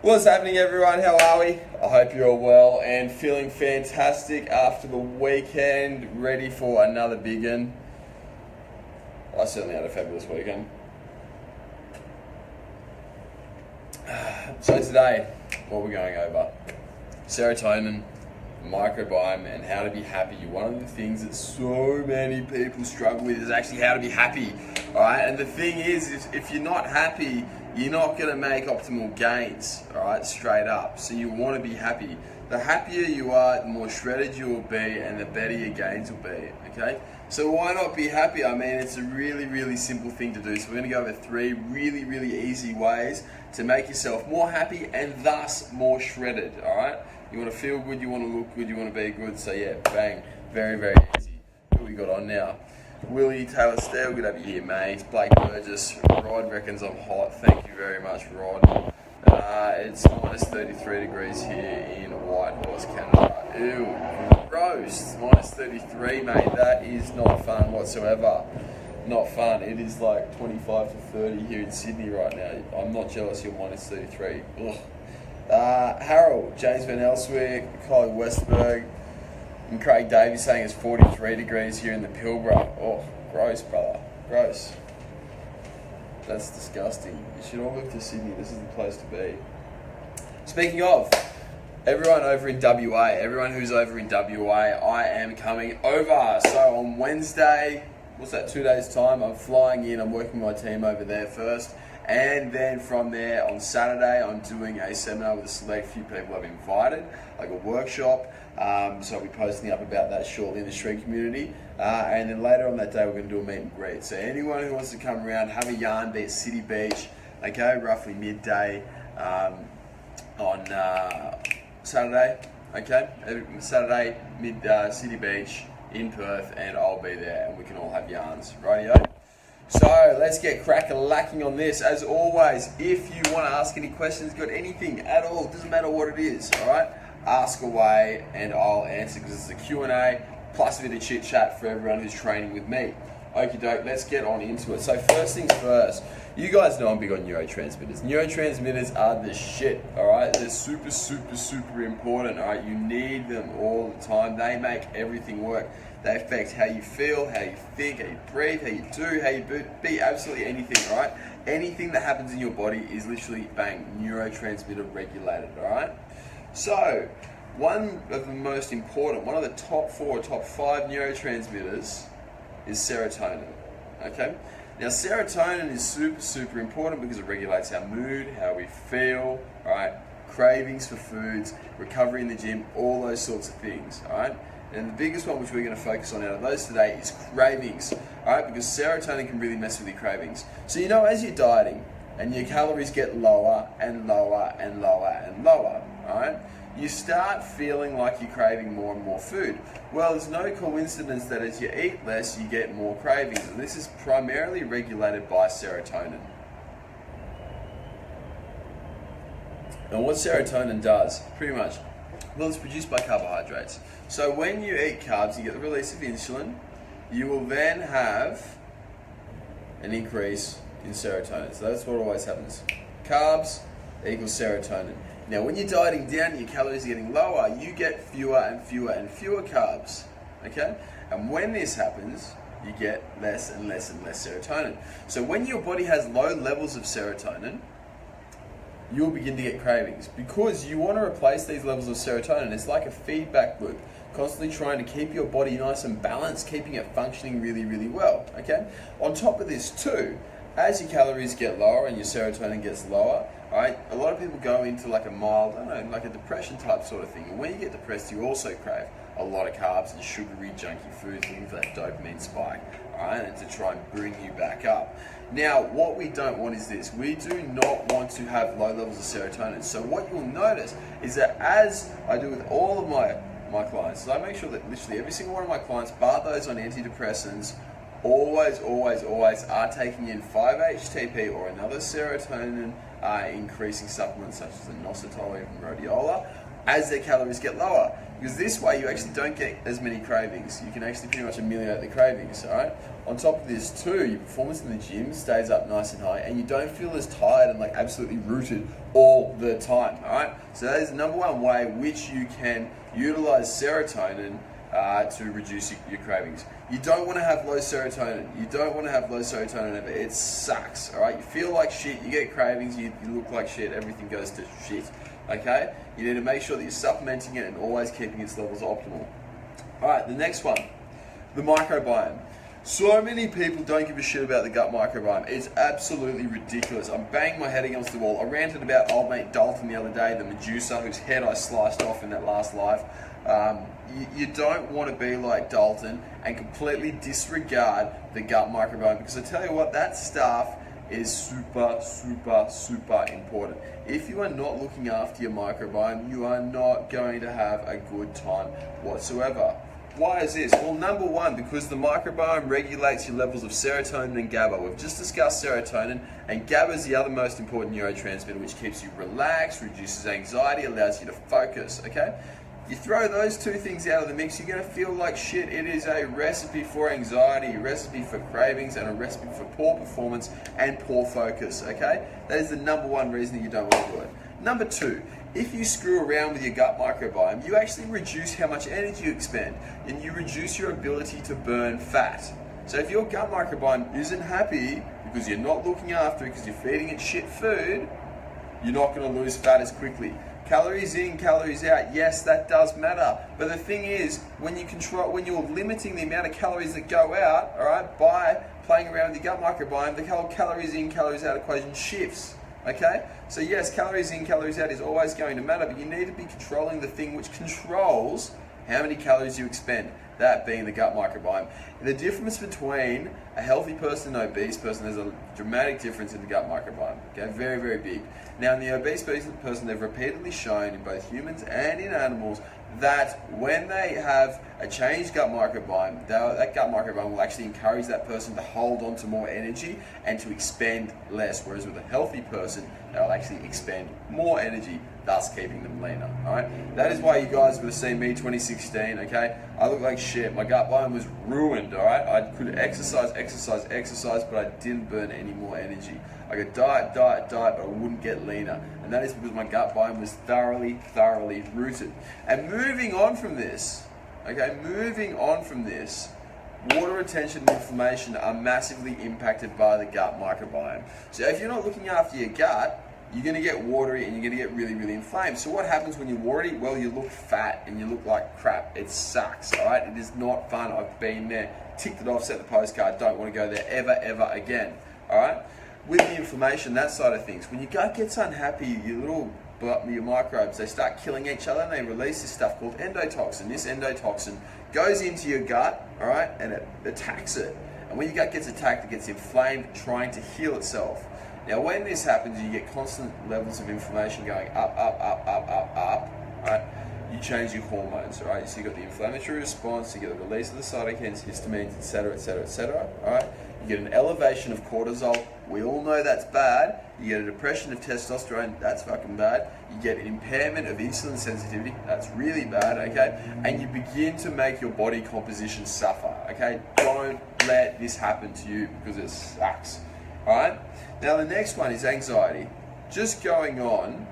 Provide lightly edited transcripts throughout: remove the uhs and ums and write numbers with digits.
What's happening, everyone? How are we? I hope you're all well and feeling fantastic after the weekend, ready for another big one. I certainly had a fabulous weekend. So today, what we're going over, serotonin, microbiome, and how to be happy. One of the things that so many people struggle with is actually how to be happy, all right? And the thing is if you're not happy, you're not going to make optimal gains, all right, straight up. So you want to be happy. The happier you are, the more shredded you will be and the better your gains will be, okay? So why not be happy? I mean, it's a really, really simple thing to do. So we're going to go over 3 really, really easy ways to make yourself more happy and thus more shredded, all right? You want to feel good, you want to look good, you want to be good. So yeah, bang, very, very easy. What we got on now? Willie Taylor Steele, good to have you here, mate. Blake Burgess, Rod reckons I'm hot. Thank you very much, Rod. It's minus 33 degrees here in Whitehorse, Canada. Ew, gross. Minus 33, mate. That is not fun whatsoever. Not fun. It is like 25 to 30 here in Sydney right now. I'm not jealous you're minus 33. Ugh. Harold, James Van Elswick, Kylie Westberg, and Craig Davies saying it's 43 degrees here in the Pilbara. Oh, gross, brother. Gross. That's disgusting. You should all move to Sydney. This is the place to be. Speaking of, everyone over in WA, everyone who's over in WA, I am coming over. So on Wednesday, what's that, 2 days time, I'm flying in. I'm working my team over there first. And then from there, on Saturday, I'm doing a seminar with a select few people I've invited, like a workshop. So I'll be posting up about that shortly in the street community. And then later on that day, we're going to do a meet and greet. So anyone who wants to come around, have a yarn, be at City Beach, okay, roughly midday on Saturday, okay? Saturday, City Beach in Perth, and I'll be there, and we can all have yarns, rightio? So let's get crack-a-lacking on this. As always, if you want to ask any questions, got anything at all, doesn't matter what it is, all right? Ask away and I'll answer, because it's a Q&A plus a bit of chit-chat for everyone who's training with me. Okie doke, let's get on into it. So first things first, you guys know I'm big on neurotransmitters. Neurotransmitters are the shit, all right? They're super, super, super important, all right? You need them all the time. They make everything work. They affect how you feel, how you think, how you breathe, how you do, how you be, absolutely anything, all right? Anything that happens in your body is literally, bang, neurotransmitter regulated, all right? So, one of the most important, one of the top 4, top 5 neurotransmitters is serotonin, okay? Now, serotonin is super, super important because it regulates our mood, how we feel, all right? Cravings for foods, recovery in the gym, all those sorts of things, all right? And the biggest one which we're going to focus on out of those today is cravings, all right? Because serotonin can really mess with your cravings. So, you know, as you're dieting and your calories get lower and lower and lower and lower, all right, you start feeling like you're craving more and more food. Well, there's no coincidence that as you eat less, you get more cravings. And this is primarily regulated by serotonin. And what serotonin does, pretty much, well, it's produced by carbohydrates. So when you eat carbs, you get the release of insulin. You will then have an increase in serotonin. So that's what always happens. Carbs equals serotonin. Now, when you're dieting down and your calories are getting lower, you get fewer and fewer and fewer carbs, okay? And when this happens, you get less and less and less serotonin. So when your body has low levels of serotonin, you'll begin to get cravings because you want to replace these levels of serotonin. It's like a feedback loop, constantly trying to keep your body nice and balanced, keeping it functioning really, really well, okay? On top of this too, as your calories get lower and your serotonin gets lower, all right, a lot of people go into like a mild, I don't know, like a depression type sort of thing. And when you get depressed, you also crave a lot of carbs and sugary, junky foods, looking for that dopamine spike, all right, and to try and bring you back up. Now, what we don't want is this. We do not want to have low levels of serotonin. So what you'll notice is that as I do with all of my clients, so I make sure that literally every single one of my clients, bar those on antidepressants, always are taking in 5-HTP or another serotonin increasing supplements such as inositol or even rhodiola, as their calories get lower. Because this way you actually don't get as many cravings. You can actually pretty much ameliorate the cravings, all right? On top of this too, your performance in the gym stays up nice and high, and you don't feel as tired and like absolutely rooted all the time, all right? So that is the number one way which you can utilize serotonin to reduce your cravings. You don't want to have low serotonin. You don't want to have low serotonin ever. It sucks, all right? You feel like shit, you get cravings, you look like shit, everything goes to shit, okay? You need to make sure that you're supplementing it and always keeping its levels optimal. All right, the next one, the microbiome. So many people don't give a shit about the gut microbiome. It's absolutely ridiculous. I'm banging my head against the wall. I ranted about old mate Dalton the other day, the Medusa, whose head I sliced off in that last live. You don't want to be like Dalton and completely disregard the gut microbiome, because I tell you what, that stuff is super, super, super important. If you are not looking after your microbiome, you are not going to have a good time whatsoever. Why is this? Well, number one, because the microbiome regulates your levels of serotonin and GABA. We've just discussed serotonin, and GABA is the other most important neurotransmitter, which keeps you relaxed, reduces anxiety, allows you to focus, okay? You throw those two things out of the mix, you're going to feel like shit. It is a recipe for anxiety, a recipe for cravings, and a recipe for poor performance and poor focus, okay? That is the number one reason that you don't want to do it. Number two, if you screw around with your gut microbiome, you actually reduce how much energy you expend, and you reduce your ability to burn fat. So if your gut microbiome isn't happy because you're not looking after it, because you're feeding it shit food, you're not going to lose fat as quickly. Calories in, calories out, yes, that does matter. But the thing is, when you're limiting the amount of calories that go out, all right, by playing around with your gut microbiome, the whole calories in, calories out equation shifts. Okay? So yes, calories in, calories out is always going to matter, but you need to be controlling the thing which controls how many calories you expend, that being the gut microbiome. And the difference between a healthy person and an obese person, there's a dramatic difference in the gut microbiome, okay? Very, very big. Now in the obese person, they've repeatedly shown in both humans and in animals that when they have a changed gut microbiome, that gut microbiome will actually encourage that person to hold on to more energy and to expend less, whereas with a healthy person, they'll actually expend more energy, thus keeping them leaner, all right? That is why you guys would have seen me 2016, okay? I looked like shit. My gut biome was ruined, all right? I could exercise, but I didn't burn any more energy. I could diet, but I wouldn't get leaner. And that is because my gut biome was thoroughly rooted. And moving on from this, water retention and inflammation are massively impacted by the gut microbiome. So if you're not looking after your gut, you're going to get watery and you're going to get really inflamed. So what happens when you're watery? Well, you look fat and you look like crap. It sucks, all right? It is not fun. I've been there, ticked it off, set the postcard, don't want to go there ever again, all right? With the inflammation, that side of things, when your gut gets unhappy, your microbes, they start killing each other and they release this stuff called endotoxin. This endotoxin goes into your gut, all right, and it attacks it. And when your gut gets attacked, it gets inflamed, trying to heal itself. Now, when this happens, you get constant levels of inflammation going up, right? You change your hormones, all right? So you got the inflammatory response, you get the release of the cytokines, histamines, etc., all right? You get an elevation of cortisol. We all know that's bad. You get a depression of testosterone. That's fucking bad. You get an impairment of insulin sensitivity. That's really bad, okay? And you begin to make your body composition suffer, okay? Don't let this happen to you because it sucks, all right? Now the next one is anxiety. Just going on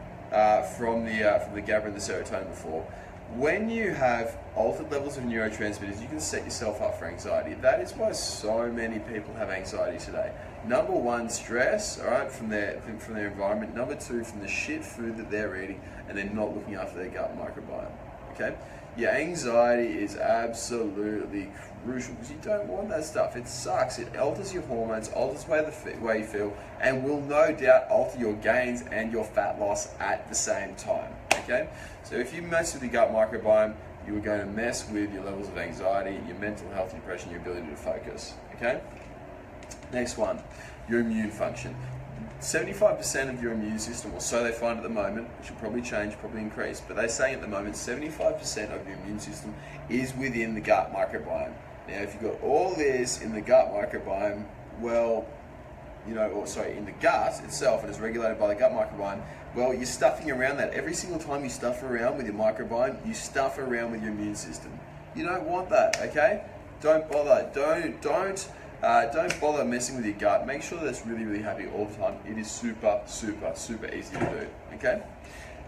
from the GABA and the serotonin before. When you have altered levels of neurotransmitters, you can set yourself up for anxiety. That is why so many people have anxiety today. Number one, stress, all right, from their environment. Number two, from the shit food that they're eating, and they're not looking after their gut microbiome. Okay, your anxiety is absolutely crucial because you don't want that stuff. It sucks. It alters your hormones, alters the way you feel, and will no doubt alter your gains and your fat loss at the same time. Okay, so if you mess with your gut microbiome, you are going to mess with your levels of anxiety, your mental health, depression, your ability to focus. Okay, next one, your immune function. 75% of your immune system, or so they find at the moment, which will probably change, probably increase, but they're saying at the moment 75% of your immune system is within the gut microbiome. Now, if you've got all this in the gut microbiome, well, in the gut itself, and it's regulated by the gut microbiome, well, you're stuffing around that. Every single time you stuff around with your microbiome, you stuff around with your immune system. You don't want that, okay? Don't bother. Don't bother messing with your gut. Make sure that it's really, really happy all the time. It is super, super, super easy to do, okay?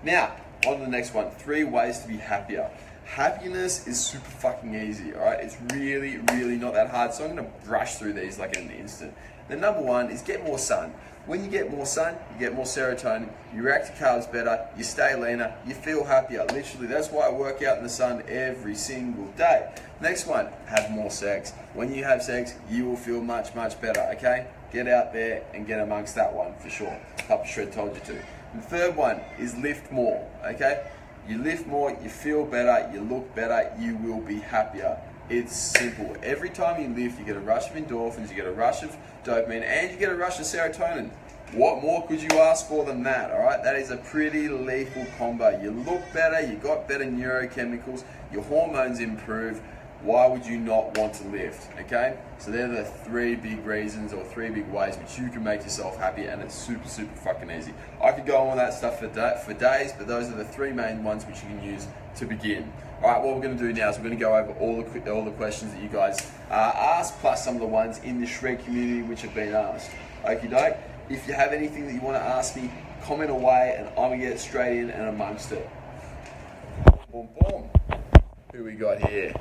Now, on to the next one. 3 ways to be happier. Happiness is super fucking easy, all right? It's really, really not that hard, so I'm gonna brush through these like in an instant. The number 1 is get more sun. When you get more sun, you get more serotonin, you react to carbs better, you stay leaner, you feel happier. Literally, that's why I work out in the sun every single day. Next one, have more sex. When you have sex, you will feel much, much better, okay? Get out there and get amongst that one for sure. Papa Shred told you to. And the third one is lift more, okay? You lift more, you feel better, you look better, you will be happier. It's simple. Every time you lift, you get a rush of endorphins, you get a rush of dopamine, and you get a rush of serotonin. What more could you ask for than that, all right? That is a pretty lethal combo. You look better, you got better neurochemicals, your hormones improve. Why would you not want to lift, okay? So they're the 3 big reasons or 3 big ways which you can make yourself happy, and it's super, super fucking easy. I could go on with that stuff for days, but those are the 3 main ones which you can use to begin. All right, what we're going to do now is we're going to go over all the questions that you guys asked, plus some of the ones in the Shred community which have been asked. Okie doke. If you have anything that you want to ask me, comment away, and I'm going to get straight in and amongst it. Boom, boom. Who we got here?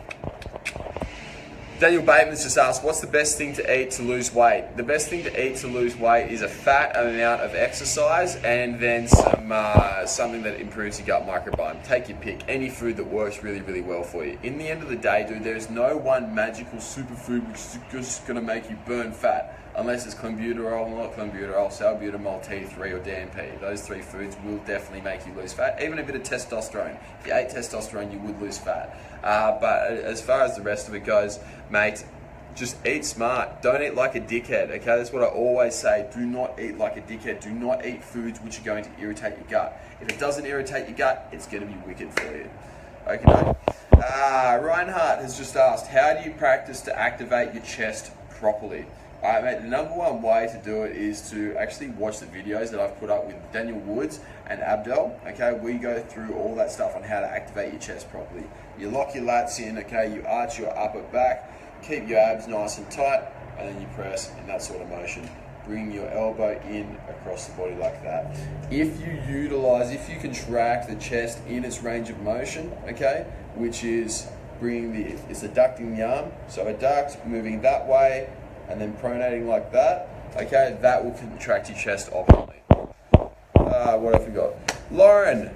Daniel Bateman's just asked, what's the best thing to eat to lose weight? The best thing to eat to lose weight is a fat amount of exercise and then something that improves your gut microbiome. Take your pick. Any food that works really, really well for you. In the end of the day, dude, there's no one magical superfood which is just going to make you burn fat. Unless it's clenbuterol, not clenbuterol, salbutamol, T3 or DNP. Those 3 foods will definitely make you lose fat. Even a bit of testosterone. If you ate testosterone, you would lose fat. But as far as the rest of it goes, mate, just eat smart. Don't eat like a dickhead, okay? That's what I always say. Do not eat like a dickhead. Do not eat foods which are going to irritate your gut. If it doesn't irritate your gut, it's going to be wicked for you. Okay. Reinhardt has just asked, how do you practice to activate your chest properly? Alright, mate, the number 1 way to do it is to actually watch the videos that I've put up with Daniel Woods and Abdel, okay? We go through all that stuff on how to activate your chest properly. You lock your lats in, okay? You arch your upper back, keep your abs nice and tight, and then you press in that sort of motion. Bring your elbow in across the body like that. If you contract the chest in its range of motion, okay? Which is it's adducting the arm. So adduct, moving that way, and then pronating like that, okay, that will contract your chest optimally. What have we got? Lauren,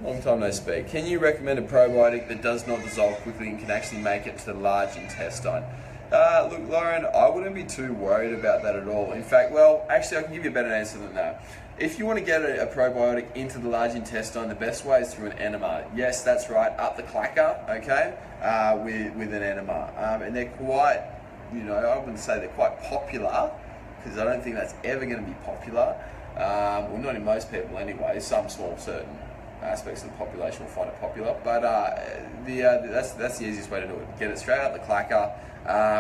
long time no speak. Can you recommend a probiotic that does not dissolve quickly and can actually make it to the large intestine? Look, Lauren, I wouldn't be too worried about that at all. In fact, well, actually, I can give you a better answer than that. If you want to get a probiotic into the large intestine, the best way is through an enema. Yes, that's right, up the clacker, okay, with an enema. And they're quite, I wouldn't say they're quite popular, because I don't think that's ever going to be popular. Well, not in most people anyway. Some small certain aspects of the population will find it popular, but that's the easiest way to do it. Get it straight out the clacker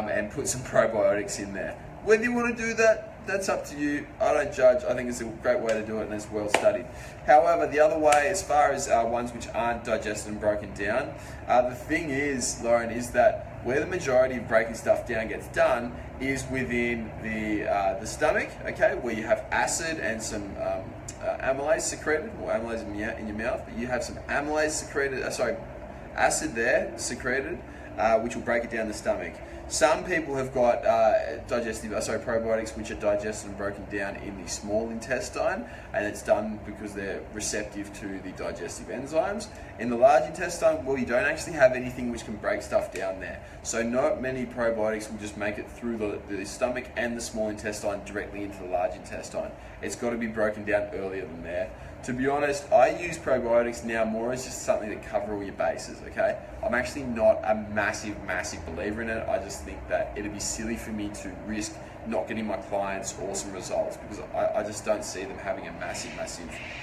and put some probiotics in there. Whether you want to do that, that's up to you. I don't judge. I think it's a great way to do it and it's well studied. However, the other way, as far as ones which aren't digested and broken down, the thing is, Lauren, is that where the majority of breaking stuff down gets done is within the stomach, okay, where you have acid and some amylase secreted, or amylase in your mouth, but you have some amylase secreted, acid there secreted, which will break it down the stomach. Some people have got probiotics which are digested and broken down in the small intestine, and it's done because they're receptive to the digestive enzymes. In the large intestine, well, you don't actually have anything which can break stuff down there. So not many probiotics will just make it through the stomach and the small intestine directly into the large intestine. It's got to be broken down earlier than there. To be honest, I use probiotics now more as just something to cover all your bases, okay? I'm actually not a massive believer in it. I just think that it'd be silly for me to risk not getting my clients awesome results because I just don't see them having a massive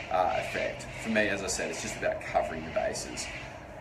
effect. For me, as I said, it's just about covering the bases.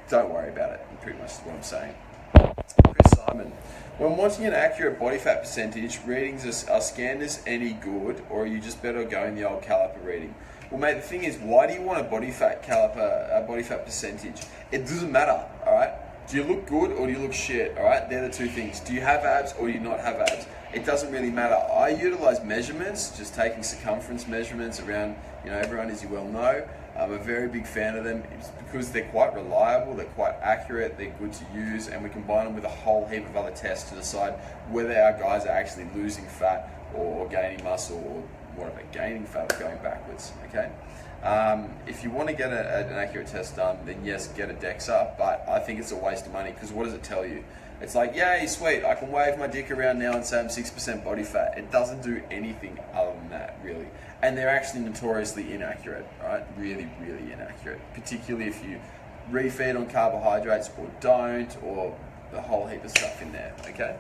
Don't worry about it, pretty much is what I'm saying. Chris Simon. When wanting an accurate body fat percentage, readings are scanners any good, or are you just better going the old caliper reading? Well, mate, the thing is, why do you want a body fat caliper, a body fat percentage? It doesn't matter, all right? Do you look good or do you look shit, all right? They're the two things. Do you have abs or do you not have abs? It doesn't really matter. I utilize measurements, just taking circumference measurements around, everyone, as you well know. I'm a very big fan of them. It's because they're quite reliable, they're quite accurate, they're good to use, and we combine them with a whole heap of other tests to decide whether our guys are actually losing fat or gaining muscle, or whatever, gaining fat or going backwards, okay? If you want to get an accurate test done, then yes, get a DEXA, but I think it's a waste of money, because what does it tell you? It's like, yay, sweet, I can wave my dick around now and say I'm 6% body fat. It doesn't do anything other than that, really. And they're actually notoriously inaccurate, right? Really, really inaccurate, particularly if you refeed on carbohydrates or don't, or the whole heap of stuff in there, okay?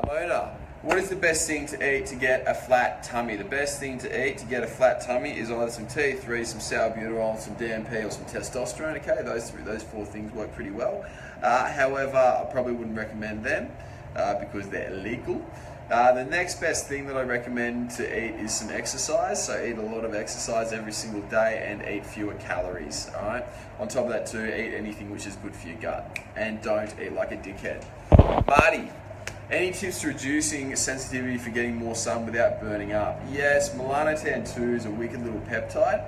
Mona, what is the best thing to eat to get a flat tummy? The best thing to eat to get a flat tummy is either some T3, some salbutamol, some DMP, or some testosterone, okay? Those four things work pretty well. However, I probably wouldn't recommend them because they're illegal. The next best thing that I recommend to eat is some exercise. So eat a lot of exercise every single day and eat fewer calories, all right? On top of that too, eat anything which is good for your gut. And don't eat like a dickhead. Marty, any tips to reducing sensitivity for getting more sun without burning up? Yes, melanotan 2 is a wicked little peptide,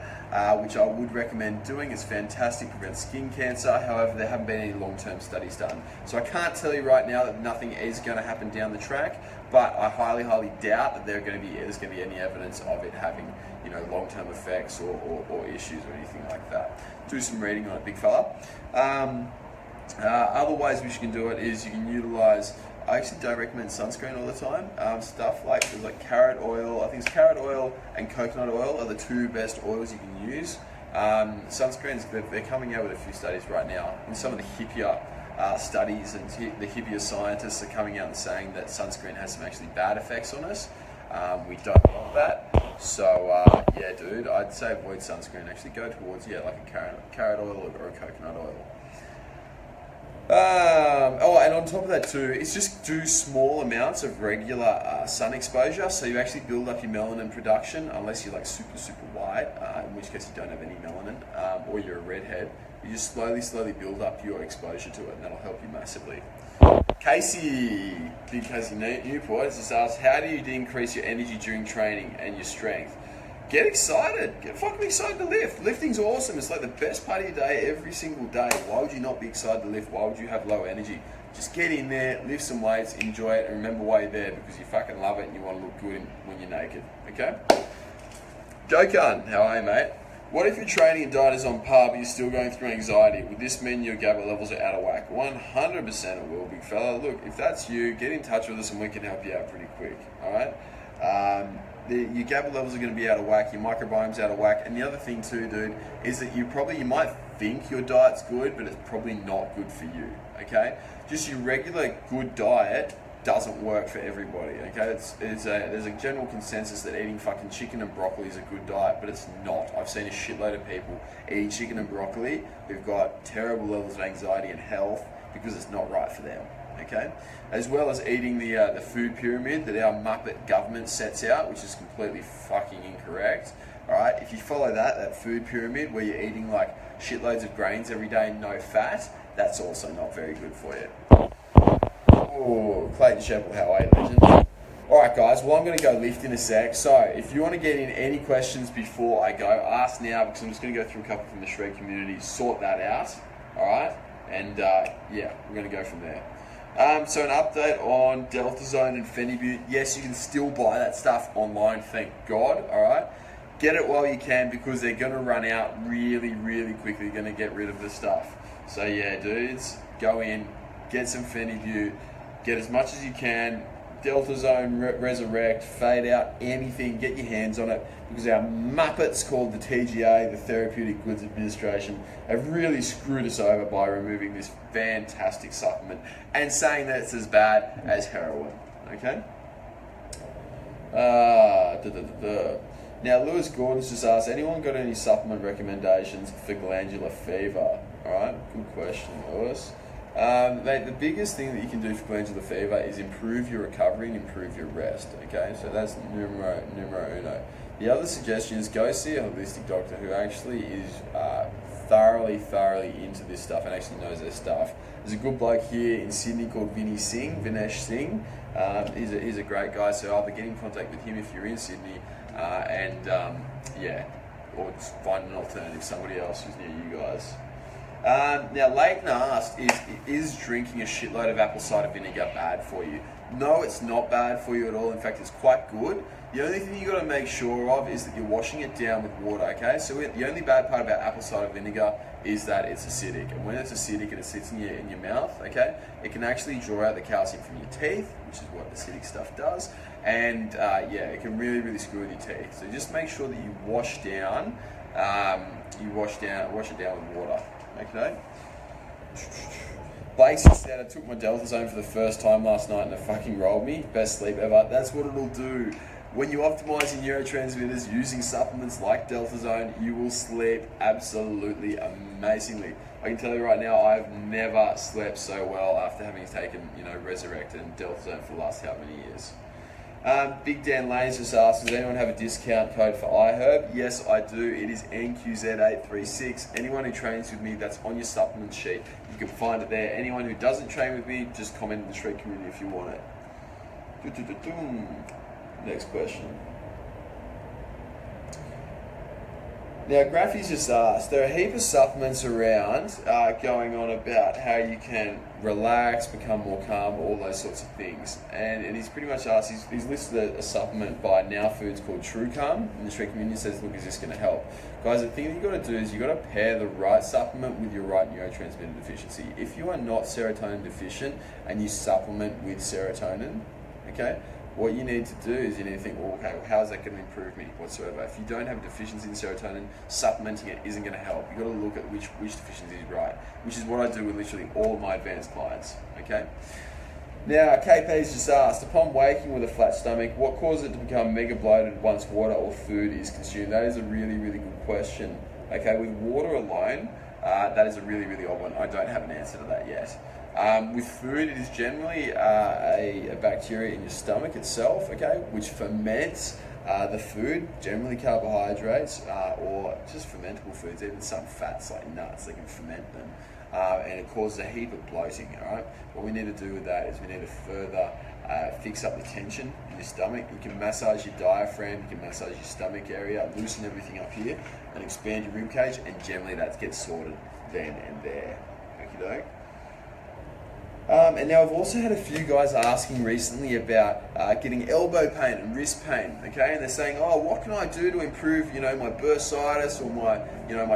which I would recommend doing. It's fantastic, prevents skin cancer. However, there haven't been any long-term studies done. So I can't tell you right now that nothing is going to happen down the track, but I highly, highly doubt that there's going to be any evidence of it having, long-term effects or issues or anything like that. Do some reading on it, big fella. Other ways which you can do it is you can utilize, I actually don't recommend sunscreen all the time. Stuff like, there's like carrot oil, I think it's carrot oil and coconut oil are the two best oils you can use. Sunscreens, they're coming out with a few studies right now, and some of the hippier studies and the hippier scientists are coming out and saying that sunscreen has some actually bad effects on us. We don't want that. So yeah, dude, I'd say avoid sunscreen. Actually go towards, like a carrot oil or a coconut oil. And on top of that too, it's just do small amounts of regular sun exposure, so you actually build up your melanin production, unless you're like super, super white, in which case you don't have any melanin, or you're a redhead. You just slowly build up your exposure to it, and that'll help you massively. Casey, big Casey Newport, just asked, how do you increase your energy during training and your strength? Get excited. Get fucking excited to lift. Lifting's awesome. It's like the best part of your day every single day. Why would you not be excited to lift? Why would you have low energy? Just get in there, lift some weights, enjoy it, and remember why you're there, because you fucking love it and you want to look good when you're naked. Okay? Jokan, how are you, mate? What if your training and diet is on par, but you're still going through anxiety? Would this mean your GABA levels are out of whack? 100% it will, big fella. Look, if that's you, get in touch with us and we can help you out pretty quick. All right? Your GABA levels are going to be out of whack, your microbiome's out of whack, and the other thing too, dude, is that you might think your diet's good, but it's probably not good for you, okay? Just your regular good diet doesn't work for everybody, okay? There's a general consensus that eating fucking chicken and broccoli is a good diet, but it's not. I've seen a shitload of people eating chicken and broccoli who've got terrible levels of anxiety and health because it's not right for them. Okay, as well as eating the food pyramid that our Muppet government sets out, which is completely fucking incorrect. All right, if you follow that food pyramid where you're eating like shitloads of grains every day and no fat, that's also not very good for you. Oh, Clayton Sheppel, how are you, legend? All right, guys. Well, I'm going to go lift in a sec. So, if you want to get in any questions before I go, ask now, because I'm just going to go through a couple from the Shred community, sort that out. All right, and yeah, we're going to go from there. So an update on Delta Zone and Phenibut. Yes, you can still buy that stuff online, thank God, alright? Get it while you can, because they're going to run out really, really quickly. They're going to get rid of the stuff. So yeah, dudes, go in, get some Phenibut, get as much as you can. Delta Zone, Resurrect, Fade Out, anything, get your hands on it, because our Muppets called the TGA, the Therapeutic Goods Administration, have really screwed us over by removing this fantastic supplement and saying that it's as bad as heroin, okay? Now, Lewis Gordon's just asked, anyone got any supplement recommendations for glandular fever? All right, good question, Lewis. Mate, the biggest thing that you can do for glandular fever is improve your recovery and improve your rest, okay? So that's numero uno. The other suggestion is go see a holistic doctor who actually is thoroughly into this stuff and actually knows their stuff. There's a good bloke here in Sydney called Vinesh Singh. He's a great guy, so either get in contact with him if you're in Sydney, or just find an alternative, somebody else who's near you guys. Now, Leighton asked, is drinking a shitload of apple cider vinegar bad for you? No, it's not bad for you at all. In fact, it's quite good. The only thing you got to make sure of is that you're washing it down with water, okay? So the only bad part about apple cider vinegar is that it's acidic. And when it's acidic and it sits in your mouth, okay, it can actually draw out the calcium from your teeth, which is what acidic stuff does. And it can really screw with your teeth. So just make sure that you wash it down with water. Okay. Blake said, I took my Deltazone for the first time last night and it fucking rolled me. Best sleep ever. That's what it'll do. When you optimize your neurotransmitters using supplements like Deltazone, you will sleep absolutely amazingly. I can tell you right now, I've never slept so well after having taken, Resurrect and Deltazone for the last how many years. Big Dan Lanes just asked, does anyone have a discount code for iHerb? Yes, I do. It is NQZ836. Anyone who trains with me, that's on your supplement sheet. You can find it there. Anyone who doesn't train with me, just comment in the Shred community if you want it. Next question. Now, Graffy's just asked, there are a heap of supplements around going on about how you can relax, become more calm, all those sorts of things. And he's pretty much asked, he's listed a supplement by Now Foods called True Calm, and the Shred community says, look, is this going to help? Guys, the thing that you've got to do is you've got to pair the right supplement with your right neurotransmitter deficiency. If you are not serotonin deficient and you supplement with serotonin, okay, what you need to do is you need to think, well, okay, how is that going to improve me whatsoever? If you don't have a deficiency in serotonin, supplementing it isn't going to help. You've got to look at which deficiency is right, which is what I do with literally all of my advanced clients, okay? Now, KP's just asked, upon waking with a flat stomach, what causes it to become mega bloated once water or food is consumed? That is a really good question. Okay, with water alone, that is a really odd one. I don't have an answer to that yet. With food, it is generally a bacteria in your stomach itself, okay, which ferments the food, generally carbohydrates, or just fermentable foods, even some fats like nuts, they can ferment them, and it causes a heap of bloating, all right? What we need to do with that is we need to further fix up the tension in your stomach. You can massage your diaphragm, you can massage your stomach area, loosen everything up here, and expand your rib cage, and generally that gets sorted then and there, okey-doke. And now I've also had a few guys asking recently about getting elbow pain and wrist pain, okay? And they're saying, oh, what can I do to improve, my bursitis or my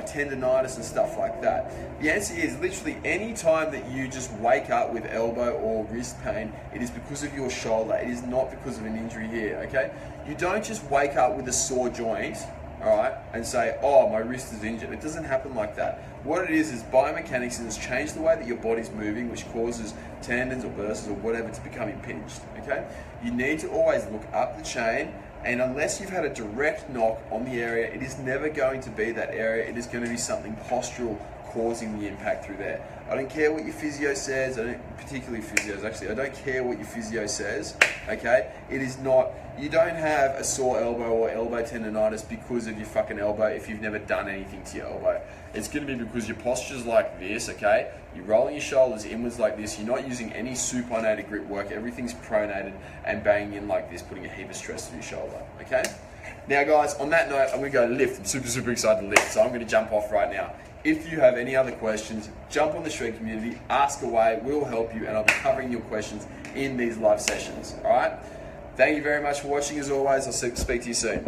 tendonitis and stuff like that? The answer is literally any time that you just wake up with elbow or wrist pain, it is because of your shoulder. It is not because of an injury here, okay? You don't just wake up with a sore joint, all right, and say, oh, my wrist is injured. It doesn't happen like that. What it is biomechanics, and it's changed the way that your body's moving, which causes tendons or bursts or whatever to become impinged, okay? You need to always look up the chain, and unless you've had a direct knock on the area, it is never going to be that area. It is going to be something postural causing the impact through there. I don't care what your physio says, particularly physios actually, I don't care what your physio says, okay? It is not, you don't have a sore elbow or elbow tendonitis because of your fucking elbow if you've never done anything to your elbow. It's going to be because your posture's like this, okay? You're rolling your shoulders inwards like this, you're not using any supinated grip work, everything's pronated and banging in like this, putting a heap of stress through your shoulder, okay? Now guys, on that note, I'm going to go lift. I'm super excited to lift, so I'm going to jump off right now. If you have any other questions, jump on the Shred community, ask away, we'll help you, and I'll be covering your questions in these live sessions, all right? Thank you very much for watching as always. I'll speak to you soon.